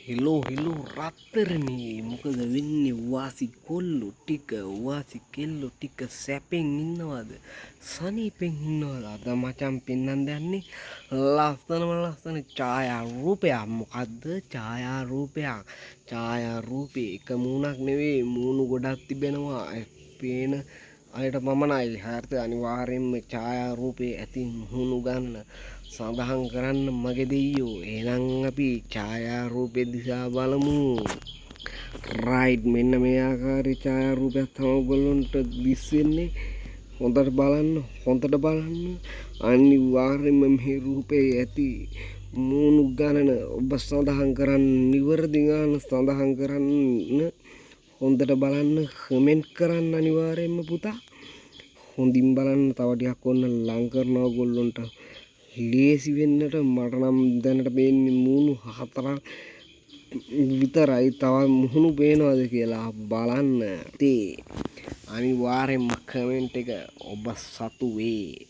Hello රත්තරනේ මොකද වෙන්නේ වාසි කෙල්ලෝ ටික සැපෙන් ඉන්නවද සනීපෙන් ඉන්නවද අද මචං පෙන්වන්න යන්නේ ලස්සන ඡායාරූපයක් මොකද්ද ඡායාරූපේ එක මූණක් නෙවෙයි මූණු ගොඩක් තිබෙනවා පේන අයට පමණයි හරිද අනිවාර්යෙන්ම ඡායාරූපේ ඇති මුහුණු ගන්න සඳහන් කරන්න මගේ දෙයියෝ එහෙනම් අපි ඡායාරූපේ දිහා බලමු රයිට් මෙන්න මේ ආකාරයේ ඡායාරූපයක් තමයි ඔයගොල්ලන්ට දිස්සෙන්නේ හොඳට බලන්න අනිවාර්යෙන්ම මේ රූපේ ඇති මූණු ගණන ඔබ සඳහන් කරන්න නිවැරදි ගාන සඳහන් කරන්න හොඳට බලන්න කමෙන්ට් කරන්න අනිවාර්යෙන්ම පුතා හොඳින් බලන්න තව ටිකක් ඔන්න ලං කරනවා ඔයගොල්ලන්ට ලේසි වෙන්නට මට නම් දැනට පේන්නේ මූණු හතරක් විතරයි තව මුහුණු පේනවද කියලා බලන්න. ඉතින් අනිවාර්යෙන්ම කමෙන්ට් එක ඔබ සතු වේ.